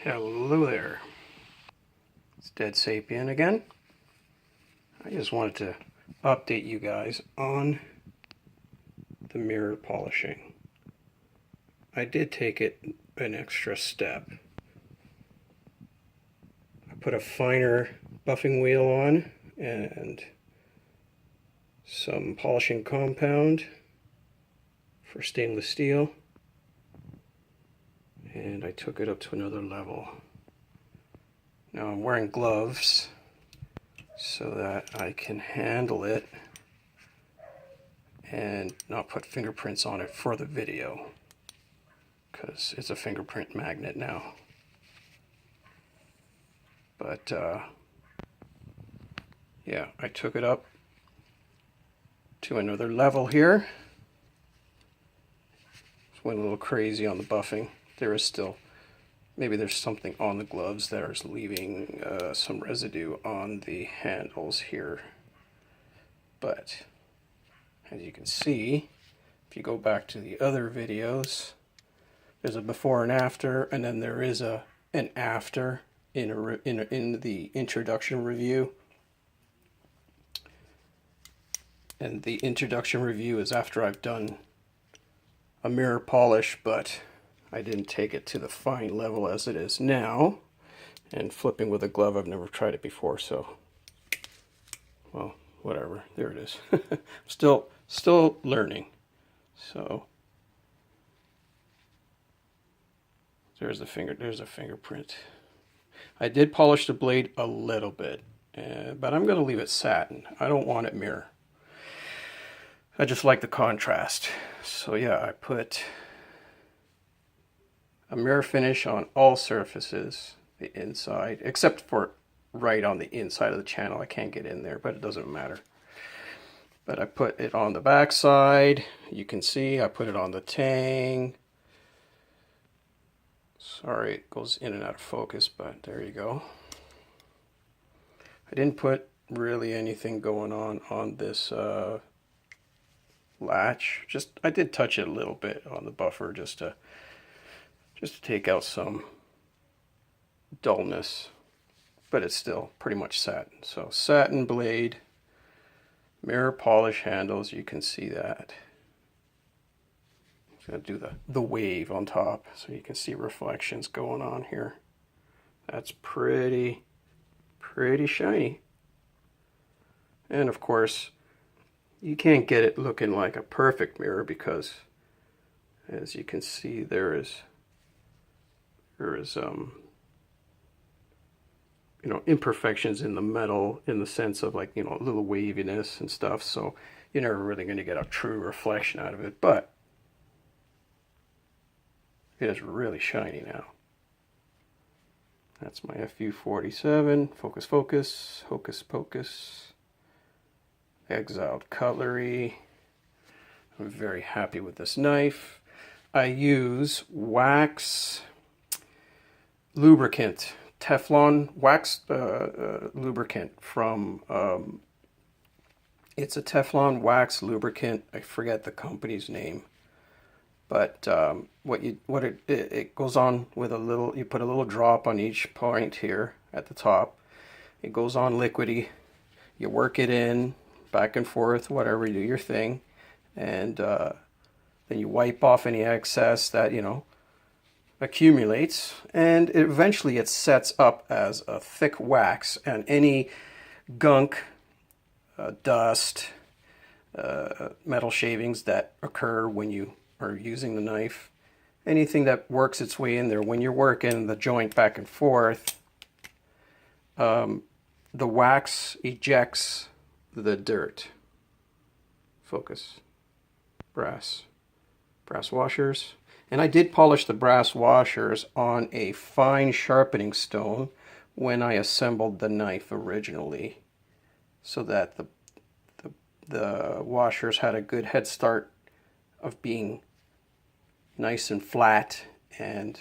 Hello there. It's Dead Sapien again. I just wanted to update you guys on the mirror polishing. I did take it an extra step. I put a finer buffing wheel on and some polishing compound for stainless steel, and I took it up to another level. Now I'm wearing gloves so that I can handle it and not put fingerprints on it for the video, because it's a fingerprint magnet now. But yeah, I took it up to another level here. Just went a little crazy on the buffing. There is still, maybe there's something on the gloves that is leaving some residue on the handles here. But as you can see, if you go back to the other videos, there's a before and after, and then there is an after in the introduction review. And the introduction review is after I've done a mirror polish, but I didn't take it to the fine level as it is now. And flipping with a glove, I've never tried it before, so, well, whatever. There it is. still learning. So there's a fingerprint. I did polish the blade a little bit, but I'm going to leave it satin. I don't want it mirror. I just like the contrast. So yeah, I put a mirror finish on all surfaces, the inside, except for right on the inside of the channel. I can't get in there, but it doesn't matter. But I put it on the back side. You can see I put it on the tang. Sorry, it goes in and out of focus, but there you go. I didn't put really anything going on this latch. Just, I did touch it a little bit on the buffer just to take out some dullness, but it's still pretty much satin. So satin blade, mirror polish handles, you can see that. I'm going to do the wave on top so you can see reflections going on here. That's pretty shiny. And of course, you can't get it looking like a perfect mirror because, as you can see, there is you know, imperfections in the metal, in the sense of, like, you know, a little waviness and stuff, so you're never really going to get a true reflection out of it, but it is really shiny now. That's my FU47, focus, hocus pocus, Exiled Cutlery. I'm very happy with this knife. I use wax lubricant, Teflon Wax Lubricant from, it's a Teflon Wax Lubricant. I forget the company's name, but it goes on with a little, you put a little drop on each point here at the top. It goes on liquidy. You work it in, back and forth, whatever, you do your thing, and then you wipe off any excess that, you know, accumulates, and eventually it sets up as a thick wax, and any gunk, dust, metal shavings that occur when you are using the knife, anything that works its way in there when you're working the joint back and forth, the wax ejects the dirt. Focus. Brass washers. And I did polish the brass washers on a fine sharpening stone when I assembled the knife originally, so that the washers had a good head start of being nice and flat. And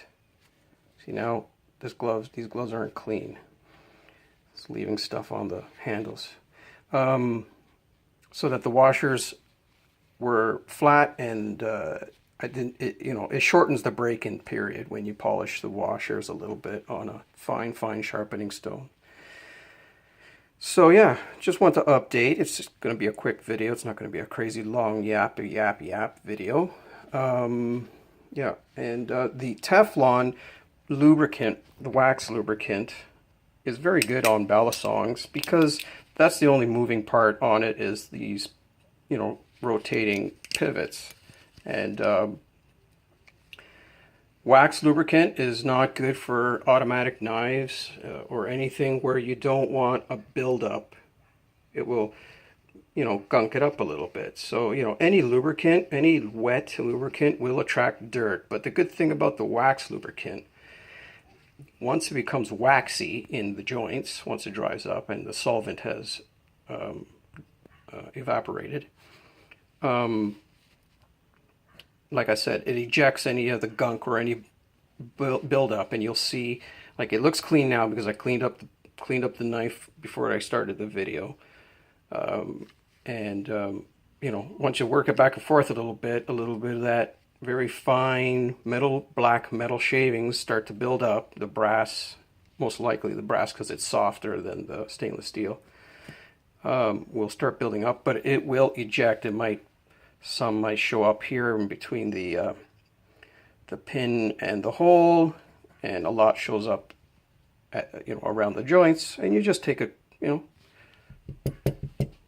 see, now these gloves aren't clean. It's leaving stuff on the handles. So that the washers were flat and I didn't, it, you know, it shortens the break-in period when you polish the washers a little bit on a fine sharpening stone. So yeah, just want to update. It's just going to be a quick video. It's not going to be a crazy long yap video. Yeah, and the Teflon lubricant, the wax lubricant, is very good on Balisongs because that's the only moving part on it is these, you know, rotating pivots. And wax lubricant is not good for automatic knives or anything where you don't want a buildup. It will, you know, gunk it up a little bit. So, you know, any lubricant, any wet lubricant will attract dirt. But the good thing about the wax lubricant, once it becomes waxy in the joints, once it dries up and the solvent has evaporated, like I said, it ejects any of the gunk or any buildup, and you'll see, like, it looks clean now because I cleaned up the knife before I started the video. You know, once you work it back and forth a little bit of that very fine black metal shavings start to build up. The brass, most likely the brass because it's softer than the stainless steel, will start building up, but it will eject. Some might show up here in between the pin and the hole, and a lot shows up you know, around the joints, and you just take a, you know,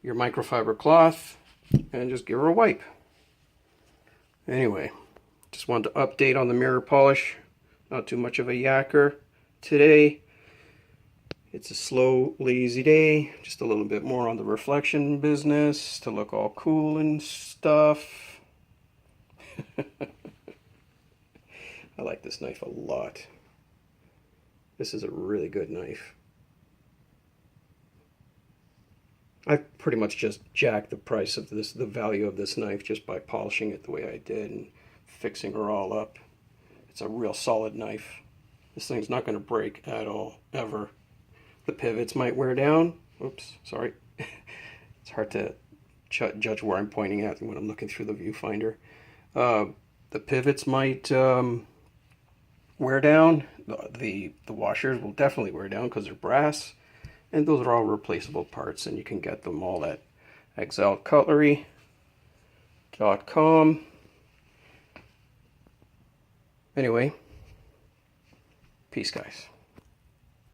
your microfiber cloth and just give her a wipe. Anyway, just wanted to update on the mirror polish. Not too much of a yacker today. It's a slow, lazy day. Just a little bit more on the reflection business to look all cool and stuff. I like this knife a lot. This is a really good knife. I pretty much just jacked the price of this, the value of this knife, just by polishing it the way I did and fixing her all up. It's a real solid knife. This thing's not going to break at all, ever. The pivots might wear down. Oops, sorry. It's hard to judge where I'm pointing at when I'm looking through the viewfinder. The pivots might wear down. The washers will definitely wear down because they're brass. And those are all replaceable parts, and you can get them all at exiledcutlery.com. Anyway, peace, guys.